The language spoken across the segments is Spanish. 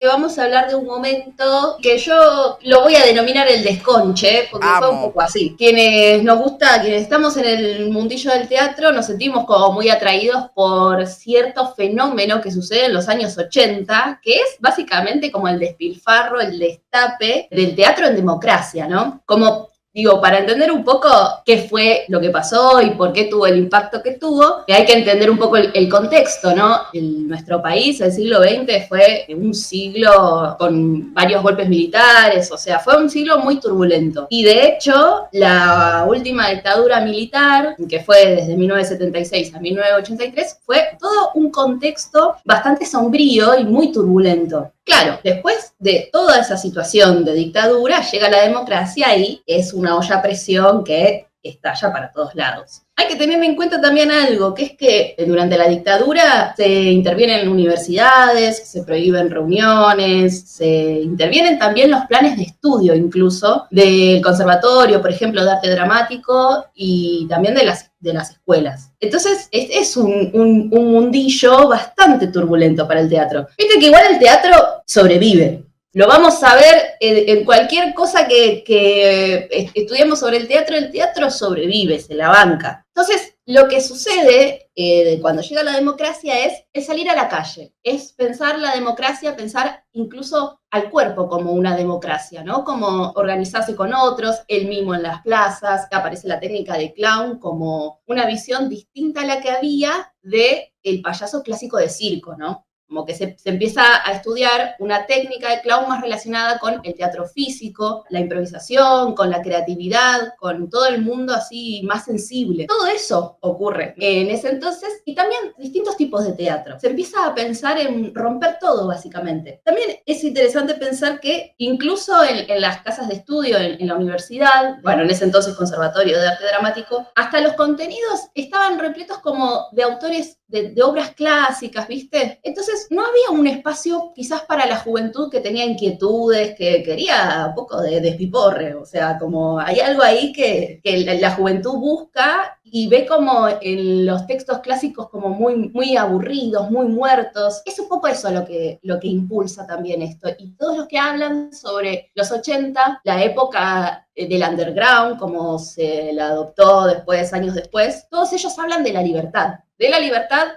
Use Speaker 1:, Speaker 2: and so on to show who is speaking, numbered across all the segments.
Speaker 1: que vamos a hablar de un momento que yo lo voy a denominar el desconche, porque fue un
Speaker 2: Amo.
Speaker 1: poco así. Quienes nos gusta, quienes estamos en el mundillo del teatro, nos sentimos como muy atraídos por cierto fenómeno que sucede en los años 80, que es básicamente como el despilfarro, el destape del teatro en democracia, ¿no? Como digo, para entender un poco qué fue lo que pasó y por qué tuvo el impacto que tuvo, que hay que entender un poco el contexto, ¿no? Nuestro país, el siglo XX, fue un siglo con varios golpes militares, o sea, fue un siglo muy turbulento. Y de hecho, la última dictadura militar, que fue desde 1976 a 1983, fue todo un contexto bastante sombrío y muy turbulento. Claro, después de toda esa situación de dictadura, llega la democracia y es una olla a presión que estalla para todos lados. Hay que tener en cuenta también algo, que es que durante la dictadura se intervienen universidades, se prohíben reuniones, se intervienen también los planes de estudio incluso del conservatorio, por ejemplo, de arte dramático y también de las escuelas. Entonces, es un mundillo bastante turbulento para el teatro. Viste que igual el teatro sobrevive. Lo vamos a ver en cualquier cosa que estudiemos sobre el teatro sobrevive, se la banca. Entonces, lo que sucede cuando llega la democracia es salir a la calle, es pensar la democracia, pensar incluso al cuerpo como una democracia, ¿no? Como organizarse con otros, el mimo en las plazas, aparece la técnica de clown como una visión distinta a la que había de el payaso clásico de circo, ¿no? Como que se empieza a estudiar una técnica de clown más relacionada con el teatro físico, la improvisación, con la creatividad, con todo el mundo así más sensible. Todo eso ocurre en ese entonces y también distintos tipos de teatro. Se empieza a pensar en romper todo, básicamente. También es interesante pensar que incluso en las casas de estudio, en la universidad, bueno, en ese entonces Conservatorio de Arte Dramático, hasta los contenidos estaban repletos como de autores de obras clásicas, ¿viste? Entonces no había un espacio quizás para la juventud que tenía inquietudes, que quería un poco de despiporre, o sea, como hay algo ahí que la juventud busca y ve como en los textos clásicos como muy aburridos, muy muertos. Es un poco eso lo que impulsa también esto. Y todos los que hablan sobre los 80, la época del underground, como se la adoptó después, años después, todos ellos hablan de la libertad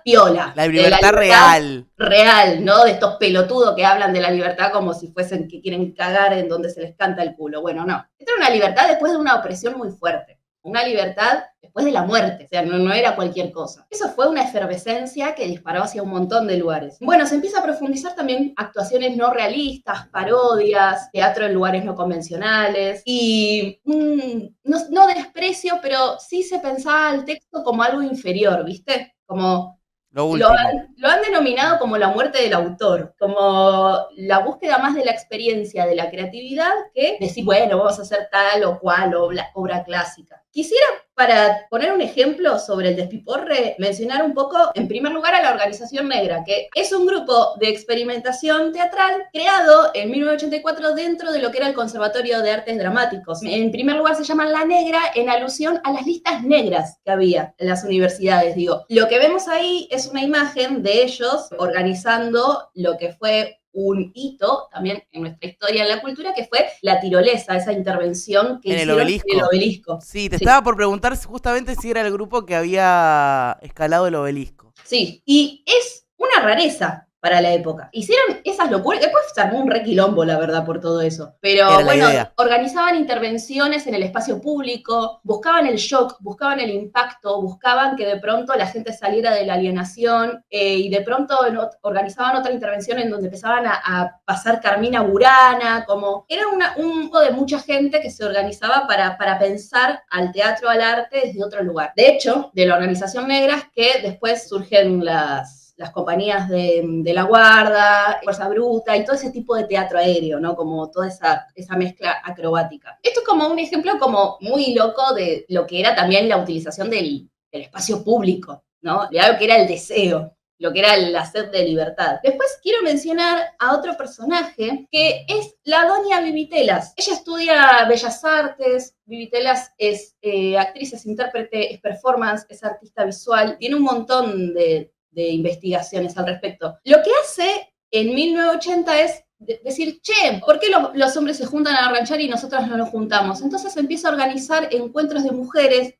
Speaker 1: piola,
Speaker 2: La
Speaker 1: de la
Speaker 2: libertad
Speaker 1: libertad
Speaker 2: real.
Speaker 1: real, ¿no? De estos pelotudos que hablan de la libertad como si fuesen que quieren cagar en donde se les canta el culo. Bueno, no. Esta era una libertad después de una opresión muy fuerte. Una libertad después de la muerte, o sea, no era cualquier cosa. Eso fue una efervescencia que disparó hacia un montón de lugares. Bueno, se empieza a profundizar también actuaciones no realistas, parodias, teatro en lugares no convencionales y no desprecio, pero sí se pensaba al texto como algo inferior, ¿viste? Como
Speaker 2: Lo último.
Speaker 1: lo han denominado como la muerte del autor, como la búsqueda más de la experiencia, de la creatividad, que decir, bueno, vamos a hacer tal o cual obra clásica. Quisiera, para poner un ejemplo sobre el despiporre, mencionar un poco, en primer lugar, a la Organización Negra, que es un grupo de experimentación teatral creado en 1984 dentro de lo que era el Conservatorio de Artes Dramáticos. En primer lugar, se llaman La Negra en alusión a las listas negras que había en las universidades, digo. Lo que vemos ahí es una imagen de ellos organizando lo que fue un hito también en nuestra historia, en la cultura, que fue la tirolesa, esa intervención que
Speaker 2: En el
Speaker 1: hicieron en el
Speaker 2: obelisco.
Speaker 1: obelisco.
Speaker 2: Sí, te
Speaker 1: Sí.
Speaker 2: estaba por preguntar justamente si era el grupo que había escalado el obelisco.
Speaker 1: Sí, y es una rareza para la época. Hicieron esas locuras, después se armó un requilombo, la verdad, por todo eso. Pero
Speaker 2: Era la
Speaker 1: bueno,
Speaker 2: idea.
Speaker 1: organizaban intervenciones en el espacio público, buscaban el shock, buscaban el impacto, buscaban que de pronto la gente saliera de la alienación y de pronto organizaban otra intervención en donde empezaban a pasar Carmina Burana, como era un grupo de mucha gente que se organizaba para pensar al teatro, al arte desde otro lugar. De hecho, de la organización negra es que después surgen las compañías de la guarda, Fuerza Bruta y todo ese tipo de teatro aéreo, ¿no? Como toda esa mezcla acrobática. Esto es como un ejemplo como muy loco de lo que era también la utilización del espacio público, ¿no? De algo que era el deseo, lo que era la sed de libertad. Después quiero mencionar a otro personaje que es la doña Vivitelas. Ella estudia Bellas Artes, Vivitelas es actriz, es intérprete, es performance, es artista visual, tiene un montón de investigaciones al respecto. Lo que hace en 1980 es decir, che, ¿por qué los hombres se juntan a ranchar y nosotras no nos juntamos? Entonces empieza a organizar encuentros de mujeres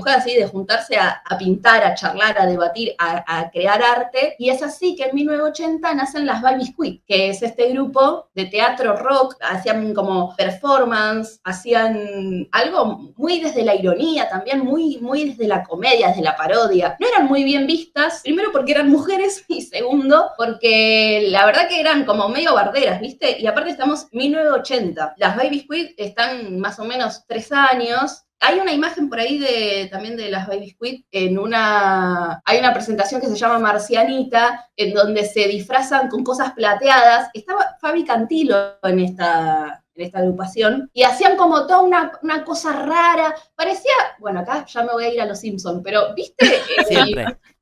Speaker 1: así, de juntarse a pintar, a charlar, a debatir, a crear arte. Y es así que en 1980 nacen las Baby Squid, que es este grupo de teatro rock. Hacían como performance, hacían algo muy desde la ironía también, muy, muy desde la comedia, desde la parodia. No eran muy bien vistas, primero porque eran mujeres y segundo porque la verdad que eran como medio barderas, ¿viste? Y aparte estamos en 1980. Las Baby Squid están más o menos 3 años. Hay una imagen por ahí también de las Baby Squid hay una presentación que se llama Marcianita, en donde se disfrazan con cosas plateadas. Estaba Fabi Cantilo en esta agrupación, y hacían como toda una cosa rara. Parecía, bueno, acá ya me voy a ir a los Simpsons, pero ¿viste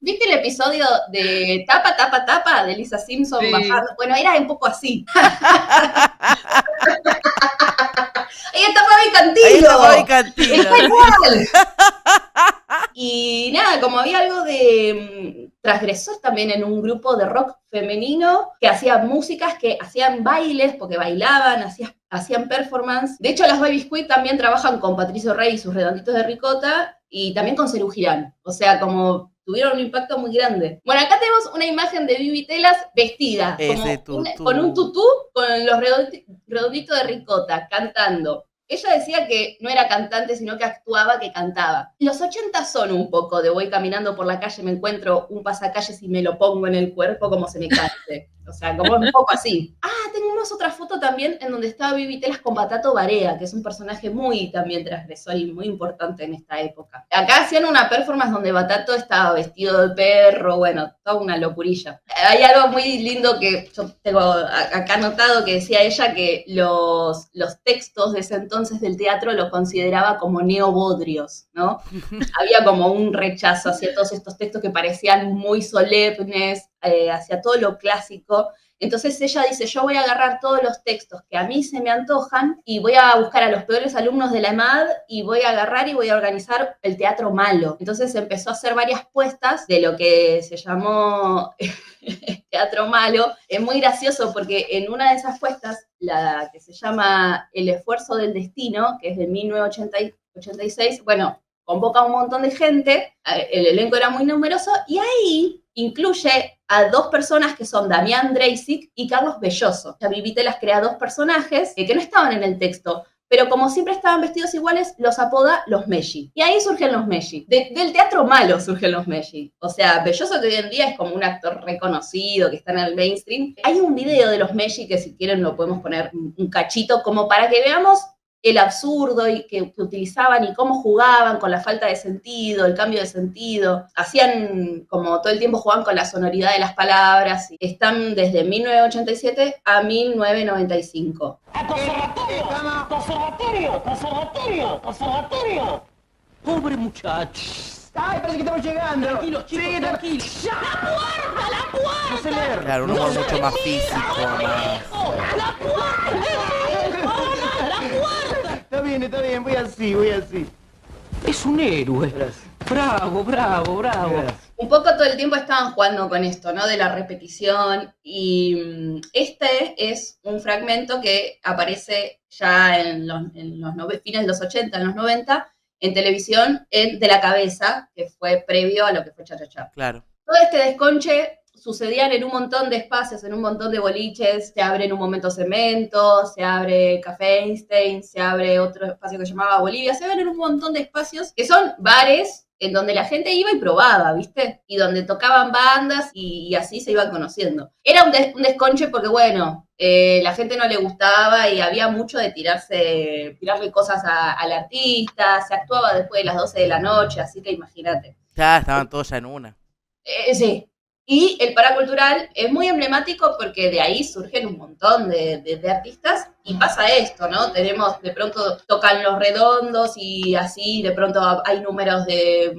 Speaker 1: el episodio de Tapa, Tapa, Tapa de Lisa Simpson bajando? Bueno, era un poco así. Ahí está Fabi Cantilo. Está igual. Y nada, como había algo de transgresor también en un grupo de rock femenino que hacía músicas, que hacían bailes, porque bailaban, hacían performance. De hecho, las Baby Squid también trabajan con Patricio Rey y sus Redonditos de Ricota, y también con Serú Girán. O sea, como tuvieron un impacto muy grande. Bueno, acá tenemos una imagen de Vivi Telas vestida con un tutú, con los Redonditos de Ricota, cantando. Ella decía que no era cantante, sino que actuaba, que cantaba. Los 80 son un poco de voy caminando por la calle, me encuentro un pasacalles y me lo pongo en el cuerpo como se me cante. O sea, como un poco así. Tenemos otra foto también en donde estaba Vivi Telas con Batato Barea, que es un personaje muy también transgresor y muy importante en esta época. Acá hacían una performance donde Batato estaba vestido de perro, bueno, toda una locurilla. Hay algo muy lindo que yo tengo acá anotado, que decía ella que los textos de ese entonces del teatro lo consideraba como neobodrios, ¿no? Había como un rechazo hacia todos estos textos que parecían muy solemnes, hacia todo lo clásico. Entonces ella dice, yo voy a agarrar todos los textos que a mí se me antojan y voy a buscar a los peores alumnos de la EMAD y voy a agarrar y voy a organizar el teatro malo. Entonces empezó a hacer varias puestas de lo que se llamó teatro malo. Es muy gracioso porque en una de esas puestas, la que se llama El esfuerzo del destino, que es de 1986, bueno, convoca a un montón de gente, el elenco era muy numeroso, y ahí incluye a 2 personas que son Damián Dreisig y Carlos Belloso. Ya Vivi Telas crea 2 personajes que no estaban en el texto, pero como siempre estaban vestidos iguales, los apoda los Messi. Y ahí surgen los Messi. Del teatro malo surgen los Messi. O sea, Belloso, que hoy en día es como un actor reconocido, que está en el mainstream. Hay un video de los Messi que si quieren lo podemos poner un cachito, como para que veamos el absurdo y que utilizaban y cómo jugaban con la falta de sentido, el cambio de sentido. Hacían como todo el tiempo jugaban con la sonoridad de las palabras. Están desde 1987 a 1995.
Speaker 3: ¡Conservatorio! Pobre muchacho.
Speaker 4: Ay, parece que estamos llegando.
Speaker 3: Tranquilo, chicos,
Speaker 4: sí,
Speaker 3: tranquilo.
Speaker 4: ¡La puerta!
Speaker 3: No se le...
Speaker 2: Claro, un humor mucho más físico, más...
Speaker 3: ¡La puerta!
Speaker 4: Está bien, voy así.
Speaker 3: Es un héroe.
Speaker 4: Gracias.
Speaker 3: Bravo.
Speaker 4: Gracias.
Speaker 1: Un poco todo el tiempo estaban jugando con esto, ¿no? De la repetición. Y este es un fragmento que aparece ya en los fines de los 80, en los 90, en televisión, De la Cabeza, que fue previo a lo que fue Cha Cha Cha.
Speaker 2: Claro.
Speaker 1: Todo este desconche sucedían en un montón de espacios, en un montón de boliches. Se abre en un momento Cemento, se abre Café Einstein, se abre otro espacio que se llamaba Bolivia. Se abren un montón de espacios que son bares en donde la gente iba y probaba, ¿viste? Y donde tocaban bandas y así se iban conociendo. Era un desconche porque, bueno, la gente no le gustaba y había mucho de tirarle cosas al artista. Se actuaba después de las 12 de la noche, así que imagínate.
Speaker 2: Ya estaban todos ya en una.
Speaker 1: Sí. Y el paracultural es muy emblemático porque de ahí surgen un montón de artistas y pasa esto, ¿no? Tenemos, de pronto tocan Los Redondos y así, de pronto hay números de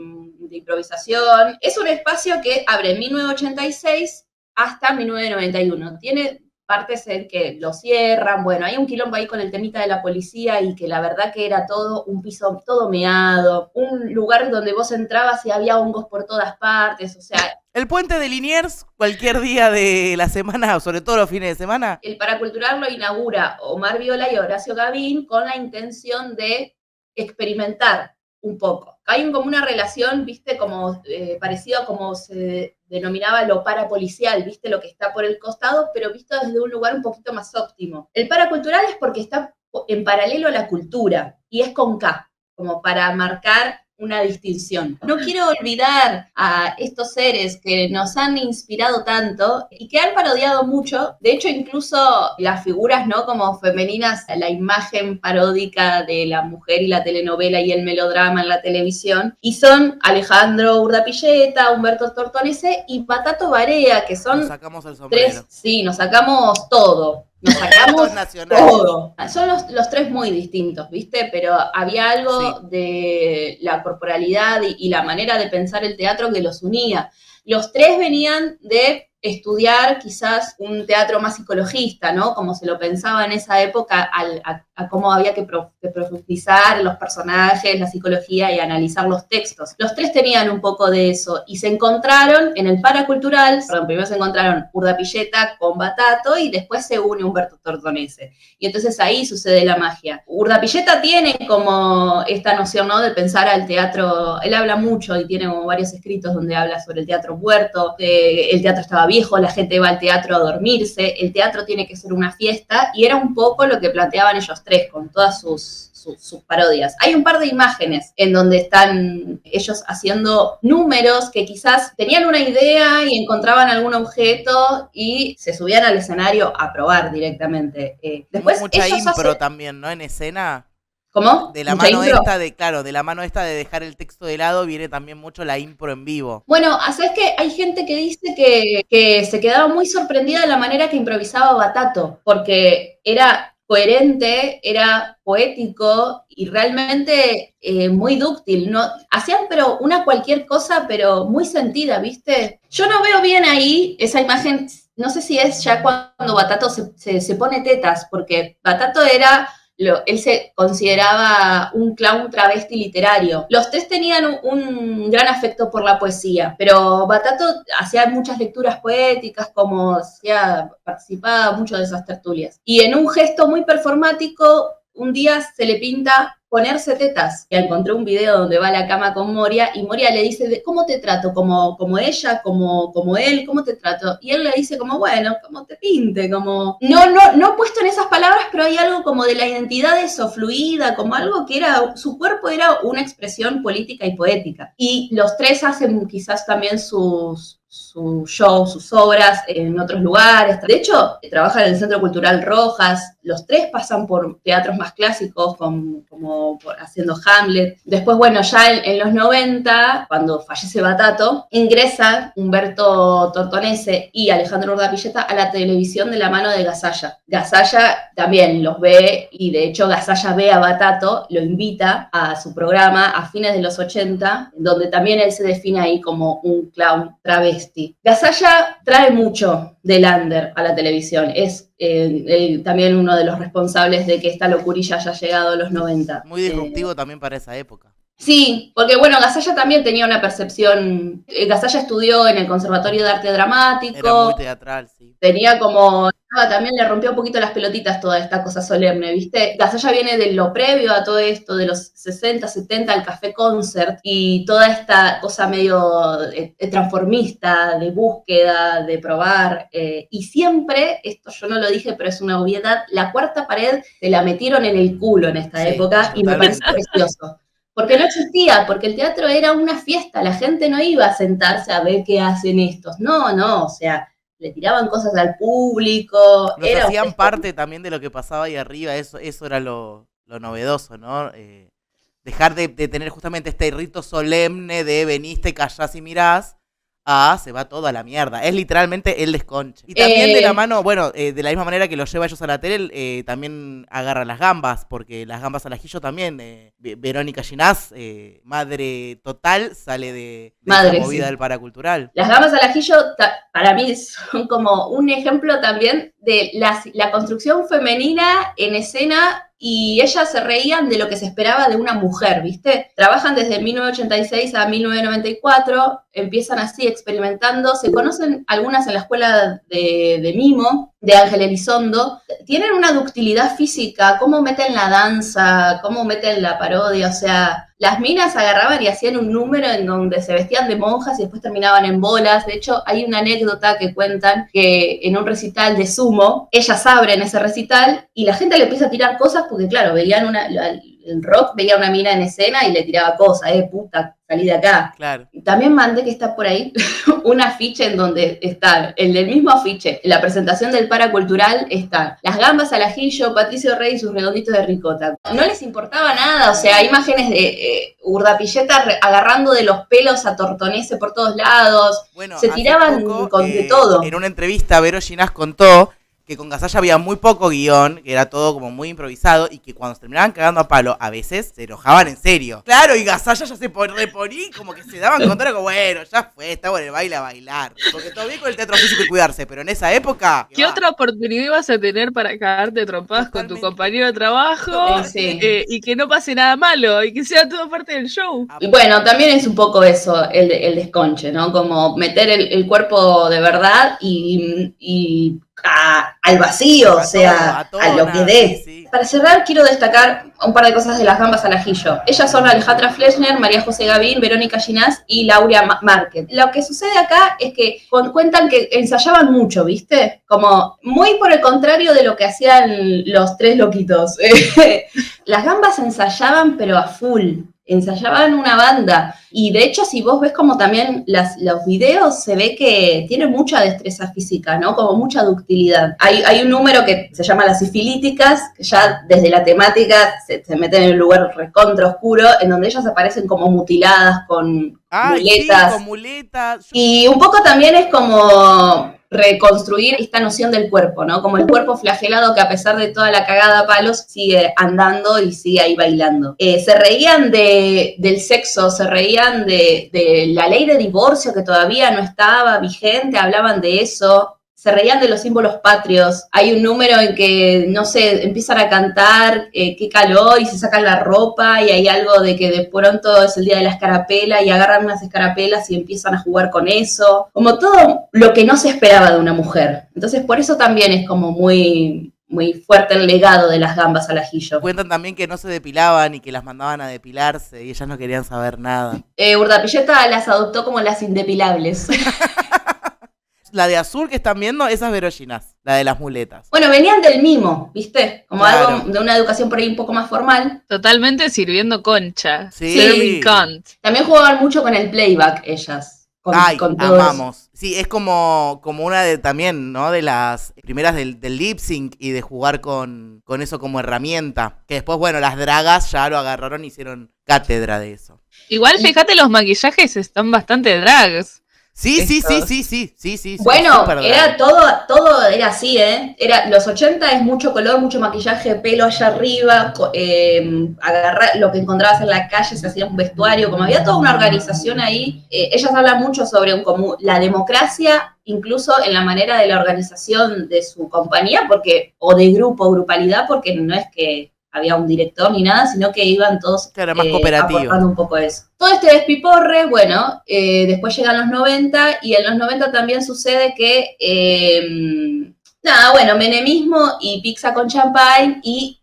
Speaker 1: improvisación. Es un espacio que abre en 1986 hasta 1991. Tiene partes en que lo cierran, bueno, hay un quilombo ahí con el temita de la policía y que la verdad que era todo un piso todo meado, un lugar donde vos entrabas y había hongos por todas partes, o sea,
Speaker 2: El puente de Liniers, cualquier día de la semana, o sobre todo los fines de semana.
Speaker 1: El Paracultural lo inaugura Omar Viola y Horacio Gavín con la intención de experimentar un poco. Hay como una relación, viste, como parecido a como se denominaba lo parapolicial, viste, lo que está por el costado, pero visto desde un lugar un poquito más óptimo. El paracultural es porque está en paralelo a la cultura, y es con K, como para marcar una distinción. No quiero olvidar a estos seres que nos han inspirado tanto y que han parodiado mucho. De hecho, incluso las figuras, ¿no? Como femeninas, la imagen paródica de la mujer y la telenovela y el melodrama en la televisión. Y son Alejandro Urdapilleta, Humberto Tortonese y Batato Barea, que son
Speaker 2: Nos sacamos el sombrero.
Speaker 1: tres. Sí, nos sacamos todo. Nos sacamos todo. Son los tres muy distintos, ¿viste? Pero había algo de la corporalidad y la manera de pensar el teatro que los unía. Los tres venían de estudiar quizás un teatro más psicologista, ¿no? Como se lo pensaba en esa época a cómo había que profundizar los personajes, la psicología y analizar los textos. Los tres tenían un poco de eso y se encontraron en el paracultural, primero se encontraron Urdapilleta con Batato y después se une Humberto Tortonese. Y entonces ahí sucede la magia. Urdapilleta tiene como esta noción, ¿no? De pensar al teatro, él habla mucho y tiene como varios escritos donde habla sobre el teatro muerto, el teatro estaba viejo, la gente va al teatro a dormirse, el teatro tiene que ser una fiesta, y era un poco lo que planteaban ellos tres con todas sus parodias. Hay un par de imágenes en donde están ellos haciendo números que quizás tenían una idea y encontraban algún objeto y se subían al escenario a probar directamente. Después
Speaker 2: mucha
Speaker 1: ellos
Speaker 2: impro también, ¿no? En escena.
Speaker 1: ¿Cómo?
Speaker 2: De la
Speaker 1: ¿Mucha
Speaker 2: mano
Speaker 1: intro?
Speaker 2: de la mano esta de dejar el texto de lado viene también mucho la impro en vivo.
Speaker 1: Bueno, ¿sabes qué? Hay gente que dice que se quedaba muy sorprendida de la manera que improvisaba Batato, porque era coherente, era poético y realmente muy dúctil, ¿no? Hacían pero una cualquier cosa, pero muy sentida, ¿viste? Yo no veo bien ahí esa imagen, no sé si es ya cuando Batato se pone tetas, porque Batato era... él se consideraba un clown travesti literario. Los tres tenían un gran afecto por la poesía, pero Batato hacía muchas lecturas poéticas, participaba mucho de esas tertulias. Y en un gesto muy performático, un día se le pinta ponerse tetas. Ya encontré un video donde va a la cama con Moria y Moria le dice, ¿cómo te trato? ¿Como ella? ¿Como él? ¿Cómo te trato? Y él le dice como, bueno, como te pinte, como... No puesto en esas palabras, pero hay algo como de la identidad de eso, fluida, como algo que era... Su cuerpo era una expresión política y poética. Y los tres hacen quizás también su show, sus obras en otros lugares. De hecho, trabajan en el Centro Cultural Rojas. Los tres pasan por teatros más clásicos, como haciendo Hamlet. Después, bueno, ya en los 90, cuando fallece Batato, ingresa Humberto Tortonese y Alejandro Urdapilleta a la televisión de la mano de Gasalla. Gasalla también los ve, y de hecho Gasalla ve a Batato, lo invita a su programa a fines de los 80, donde también él se define ahí como un clown travesti. Gasalla trae mucho del under a la televisión, es él también uno de los responsables de que esta locurilla haya llegado a los 90.
Speaker 2: Muy disruptivo también para esa época.
Speaker 1: Sí, porque bueno, Gasalla también tenía una percepción, Gasalla estudió en el Conservatorio de Arte Dramático.
Speaker 2: Era muy teatral, sí.
Speaker 1: Tenía como, también le rompió un poquito las pelotitas toda esta cosa solemne, ¿viste? Gasalla viene de lo previo a todo esto, de los 60, 70, el Café Concert, y toda esta cosa medio transformista, de búsqueda, de probar, y siempre, esto yo no lo dije, pero es una obviedad, la cuarta pared se la metieron en el culo en esta época, y me parece precioso. Porque no existía, porque el teatro era una fiesta, la gente no iba a sentarse a ver qué hacen estos, no, o sea, le tiraban cosas al público.
Speaker 2: Los hacían parte también de lo que pasaba ahí arriba, eso era lo novedoso, ¿no? Dejar de tener justamente este rito solemne de veniste, callás y mirás, se va todo a la mierda. Es literalmente el desconche. Y también de la mano, bueno, de la misma manera que los lleva ellos a la tele, también agarra las gambas, porque las gambas al ajillo también, Verónica Ginás, madre total, sale de
Speaker 1: madre,
Speaker 2: esa movida del paracultural.
Speaker 1: Las gambas al ajillo, para mí, son como un ejemplo también de la construcción femenina en escena y ellas se reían de lo que se esperaba de una mujer, ¿viste? Trabajan desde 1986 a 1994, empiezan así experimentando, se conocen algunas en la escuela de mimo, de Ángel Elizondo, tienen una ductilidad física, cómo meten la danza, cómo meten la parodia, o sea, las minas agarraban y hacían un número en donde se vestían de monjas y después terminaban en bolas. De hecho, hay una anécdota que cuentan que en un recital de sumo, ellas abren ese recital y la gente le empieza a tirar cosas porque, claro, veían el rock, veía una mina en escena y le tiraba cosas, puta, salí de acá.
Speaker 2: Claro.
Speaker 1: También mandé que está por ahí un afiche en donde está el del mismo afiche, en la presentación del Paracultural están las gambas al ajillo, Patricio Rey y sus redonditos de ricota. No les importaba nada, o sea, imágenes de Urdapilleta agarrando de los pelos a Tortonese por todos lados,
Speaker 2: Bueno,
Speaker 1: se tiraban de todo.
Speaker 2: En una entrevista, Vero Ginás contó que con Gasalla había muy poco guión, que era todo como muy improvisado, y que cuando se terminaban cagando a palo, a veces se enojaban en serio. Claro, y Gasalla ya se reponía, como que se daban contra, como bueno, ya fue, está bueno el baile a bailar. Porque todo bien con el teatro físico y cuidarse, pero en esa época...
Speaker 5: ¿Qué otra oportunidad ibas a tener para cagarte trompadas con tu compañero de trabajo?
Speaker 1: Sí.
Speaker 5: Y que no pase nada malo, y que sea todo parte del show.
Speaker 1: Y bueno, también es un poco eso, el desconche, ¿no? Como meter el cuerpo de verdad y al vacío, o sea, a lo que dé.
Speaker 2: Sí, sí.
Speaker 1: Para cerrar, quiero destacar un par de cosas de las gambas al ajillo. Ellas son Alejandra Fleschner, María José Gavín, Verónica Ginás y Laura Márquez. Lo que sucede acá es que cuentan que ensayaban mucho, ¿viste? Como muy por el contrario de lo que hacían los tres loquitos. Las gambas ensayaban, pero a full. Ensayaban una banda, y de hecho si vos ves como también los videos, se ve que tiene mucha destreza física, ¿no? Como mucha ductilidad. Hay un número que se llama las sifilíticas, que ya desde la temática se meten en un lugar recontra oscuro, en donde ellas aparecen como mutiladas con muletas.
Speaker 2: Sí, con muletas.
Speaker 1: Y un poco también es como reconstruir esta noción del cuerpo, ¿no? Como el cuerpo flagelado que a pesar de toda la cagada a palos sigue andando y sigue ahí bailando. Se reían del sexo, se reían de la ley de divorcio que todavía no estaba vigente, hablaban de eso. Se reían de los símbolos patrios. Hay un número en que, no sé, empiezan a cantar qué calor y se sacan la ropa y hay algo de que de pronto es el día de la escarapela y agarran unas escarapelas y empiezan a jugar con eso. Como todo lo que no se esperaba de una mujer. Entonces, por eso también es como muy fuerte el legado de las gambas al ajillo.
Speaker 2: Cuentan también que no se depilaban y que las mandaban a depilarse y ellas no querían saber nada.
Speaker 1: Urdapilleta las adoptó como las indepilables.
Speaker 2: La de azul que están viendo, esa es Vero Ginás, la de las muletas.
Speaker 1: Bueno, venían del mimo, ¿viste? Como
Speaker 2: Claro.
Speaker 1: algo de una educación por ahí un poco más formal.
Speaker 5: Totalmente sirviendo concha.
Speaker 2: Sí.
Speaker 5: Serving cunt.
Speaker 1: También jugaban mucho con el playback ellas.
Speaker 2: Ay,
Speaker 1: con todo
Speaker 2: amamos. Sí, es como una de también, ¿no? De las primeras del lip sync y de jugar con eso como herramienta. Que después, bueno, las dragas ya lo agarraron y hicieron cátedra de eso.
Speaker 5: Igual, fíjate, los maquillajes están bastante drags.
Speaker 2: Sí.
Speaker 1: Bueno,
Speaker 2: súper
Speaker 1: era
Speaker 2: drag.
Speaker 1: todo era así, ¿eh? Los 80 es mucho color, mucho maquillaje, pelo allá arriba, agarrar lo que encontrabas en la calle, se hacía un vestuario, como había toda una organización ahí. Ellas hablan mucho sobre la democracia, incluso en la manera de la organización de su compañía, o de grupalidad, porque no es que había un director ni nada, sino que iban todos
Speaker 2: Claro, más cooperativo.
Speaker 1: aportando un poco eso. Todo este despiporre, bueno, después llegan los 90 y en los 90 también sucede que, menemismo y pizza con champagne y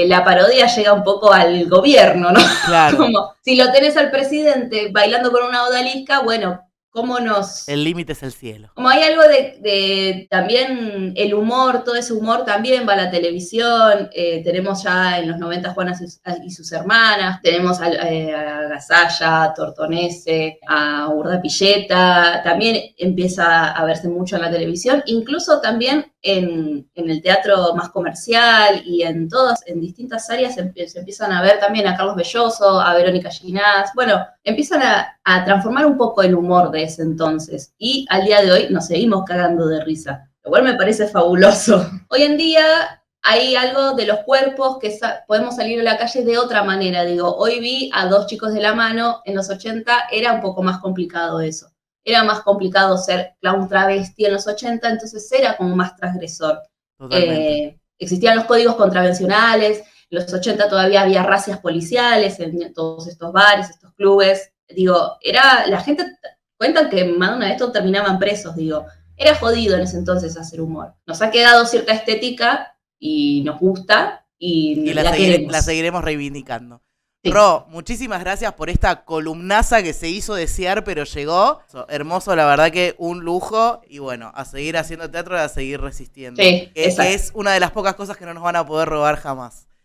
Speaker 1: la parodia llega un poco al gobierno, ¿no?
Speaker 2: Claro.
Speaker 1: Como, si lo tenés al presidente bailando con una odalisca, bueno, ¿cómo nos...?
Speaker 2: El límite es el cielo.
Speaker 1: Como hay algo de también el humor, todo ese humor también va a la televisión. Tenemos ya en los 90 Juana y sus hermanas, tenemos a Gasalla, a Tortonese, a Urdapilleta, también empieza a verse mucho en la televisión, incluso también en el teatro más comercial y en distintas áreas se empiezan a ver también a Carlos Belloso, a Verónica Ginás, bueno, empiezan a transformar un poco el humor de ese entonces y al día de hoy nos seguimos cagando de risa, lo cual me parece fabuloso. Hoy en día hay algo de los cuerpos que podemos salir a la calle de otra manera, digo, hoy vi a dos chicos de la mano, en los 80 era un poco más complicado eso. Era más complicado ser clown travesti en los 80, entonces era como más transgresor.
Speaker 2: Totalmente.
Speaker 1: Existían los códigos contravencionales, en los 80 todavía había racias policiales en todos estos bares, estos clubes. Digo, la gente cuentan que más de una vez todos terminaban presos, digo. Era jodido en ese entonces hacer humor. Nos ha quedado cierta estética y nos gusta y la queremos.
Speaker 2: La seguiremos reivindicando.
Speaker 1: Sí.
Speaker 2: Ro, muchísimas gracias por esta columnaza que se hizo desear, pero llegó. Hermoso, la verdad que un lujo. Y bueno, a seguir haciendo teatro y a seguir resistiendo.
Speaker 1: Sí,
Speaker 2: que es una de las pocas cosas que no nos van a poder robar jamás.